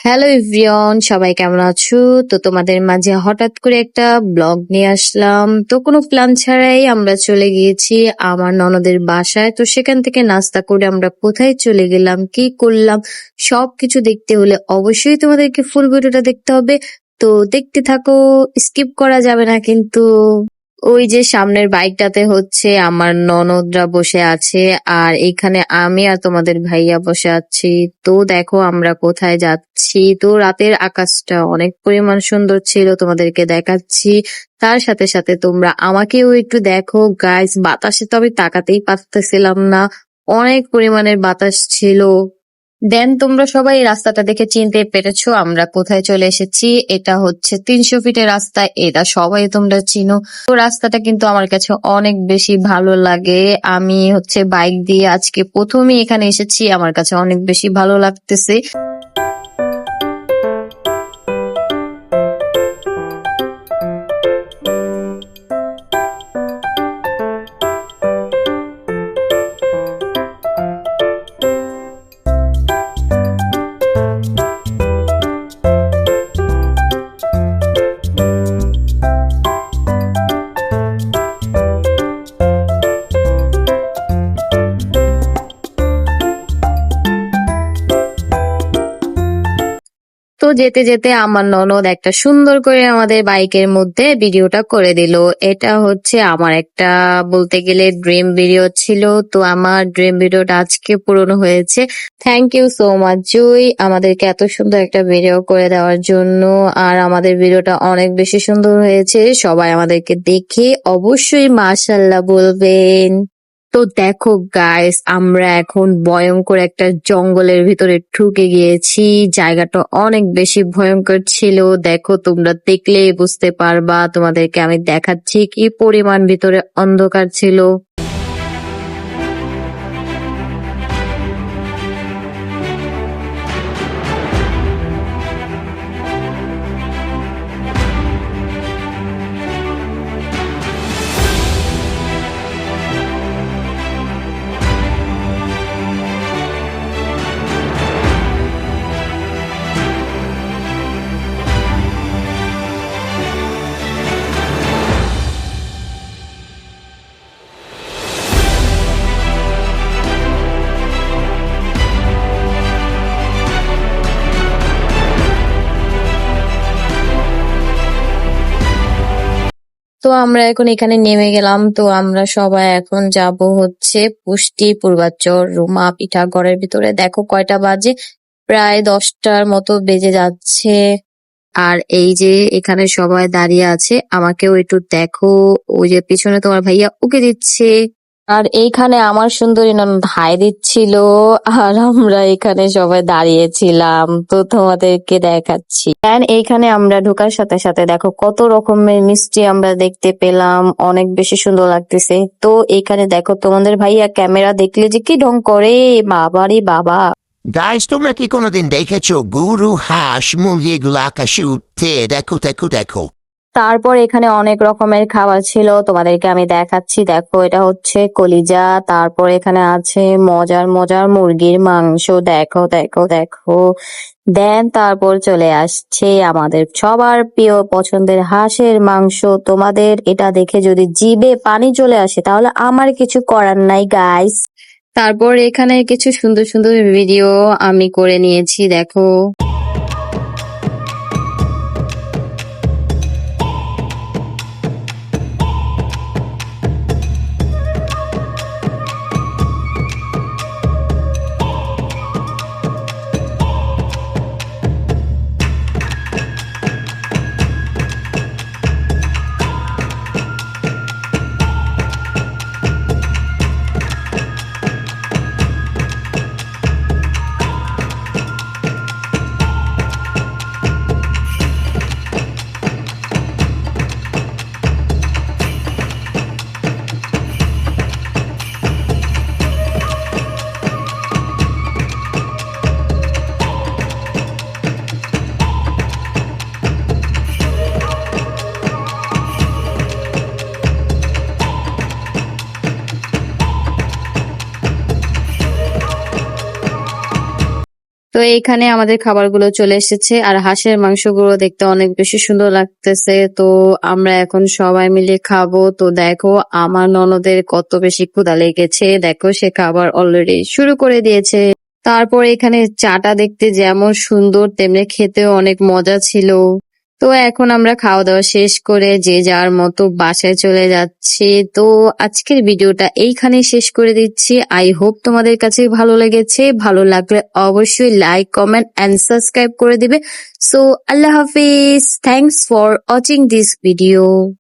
Hello everyone, সবাই কেমন আছো? তো তোমাদের মাঝে হঠাৎ করে একটা ব্লগ নিয়ে আসলাম। তো কোনো প্ল্যান ছাড়াই আমরা চলে গিয়েছি আমার ননদের বাসায়। তো সেখান থেকে নাস্তা করে আমরা কোথায় চলে গেলাম, কি করলাম, সবকিছু দেখতে হলে অবশ্যই তোমাদেরকে ফুল ভিডিওটা দেখতে হবে। তো দেখতে থাকো, স্কিপ করা যাবে না কিন্তু। ওই যে সামনের বাইকটাতে হচ্ছে আমার ননদরা বসে আছে, আর এইখানে আমি আর তোমাদের ভাইয়া বসে আছি। তো দেখো আমরা কোথায় যাচ্ছি। তো রাতের আকাশটা অনেক পরিমাণ সুন্দর ছিল, তোমাদেরকে দেখাচ্ছি। তার সাথে সাথে তোমরা আমাকেও একটু দেখো গাইস। বাতাসে তো আমি তাকাতেই পারতেছিলাম না, অনেক পরিমাণের বাতাস ছিল। দেন তোমরা সবাই এই রাস্তাটা দেখে চিনতে পেরেছো আমরা কোথায় চলে এসেছি। এটা হচ্ছে 300 ফিটের রাস্তা, এটা সবাই তোমরা চিনো। তো রাস্তাটা কিন্তু আমার কাছে অনেক বেশি ভালো লাগে। আমি হচ্ছে বাইক দিয়ে আজকে প্রথমে এখানে এসেছি, আমার কাছে অনেক বেশি ভালো লাগতেছে। তো যেতে যেতে আমার ননদ একটা সুন্দর করে আমাদের বাইকের মধ্যে ভিডিওটা করে দিল। এটা হচ্ছে আমার একটা বলতে গেলে ড্রিম ভিডিও ছিল। তো আমার ড্রিম ভিডিওটা আজকে পূরণ হয়েছে। থ্যাংক ইউ সো মাচ জুই, আমাদেরকে এত সুন্দর একটা ভিডিও করে দেওয়ার জন্য। আর আমাদের ভিডিওটা অনেক বেশি সুন্দর হয়েছে, সবাই আমাদেরকে দেখে অবশ্যই মাশাআল্লাহ বলবেন। তো দেখো গাইস, আমরা এখন ভয়ঙ্কর একটা জঙ্গলের ভিতরে ঢুকে গিয়েছি। জায়গাটা অনেক বেশি ভয়ঙ্কর ছিল, দেখো তোমরা দেখলেই বুঝতে পারবা। তোমাদেরকে আমি দেখাচ্ছি কি পরিমাণ ভিতরে অন্ধকার ছিল। তো আমরা এখন এখানে নেমে গেলাম। তো আমরা সবাই এখন যাব হচ্ছে পুষ্টি পূর্বাচর রুমা পিঠাঘরের ভিতরে। দেখো কয়টা বাজে, প্রায় 10টার মতো বেজে যাচ্ছে। আর এই যে এখানে সবাই দাঁড়িয়ে আছে, আমাকেও একটু দেখো। ওই যে পিছনে তোমার ভাইয়া উকি দিচ্ছে, আর এইখানে আমার সুন্দরী ননদ হাই দিচ্ছিল। আর আমরা এখানে সবাই দাঁড়িয়েছিলাম। তো তোমাদেরকে দেখাচ্ছি। And এইখানে আমরা ঢোকার সাথে সাথে দেখো কত রকমের মিষ্টি আমরা দেখতে পেলাম, অনেক বেশি সুন্দর লাগতেছে। তো এইখানে দেখো তোমাদের ভাইয়া ক্যামেরা দেখলে যে কি ঢং করে, বাবারে বাবা। গাইস, তোমরা কি কোনোদিন দেখেছো গরু, হাঁস, মুরগি এগুলো আকাশে উঠতে? দেখো দেখো দেখো। তারপর এখানে অনেক রকমের খাবার ছিল, তোমাদেরকে আমি দেখাচ্ছি। দেখো এটা হচ্ছে কলিজা, তারপর এখানে আছে মজার মজার মুরগির মাংস। দেখো দেখো দেখো। দেন তারপর চলে আসছে আমাদের সবার প্রিয় পছন্দের হাঁসের মাংস। তোমাদের এটা দেখে যদি জিভে পানি চলে আসে তাহলে আমার কিছু করার নাই গাইস। তারপর এখানে কিছু সুন্দর সুন্দর ভিডিও আমি করে নিয়েছি, দেখো। তো এইখানে আমাদের খাবারগুলো চলে এসেছে আর হাঁসের মাংসগুলো দেখতে অনেক বেশি সুন্দর লাগতেছে। তো আমরা এখন সবাই মিলে খাবো। তো দেখো আমার ননদের কত বেশি ক্ষুধা লেগেছে, দেখো সে খাবার অলরেডি শুরু করে দিয়েছে। তারপর এখানে চাটা দেখতে যেমন সুন্দর তেমনি খেতেও অনেক মজা ছিল। তো এখন আমরা খাওয়া দাওয়া শেষ করে যে যার মতো বাসায় চলে যাচ্ছি। তো আজকের ভিডিওটা এইখানে শেষ করে দিচ্ছি। আই হোপ তোমাদের কাছে ভালো লেগেছে। ভালো লাগলে অবশ্যই লাইক, কমেন্ট এন্ড সাবস্ক্রাইব করে দিবে। So Allah Hafiz. Thanks for watching this video.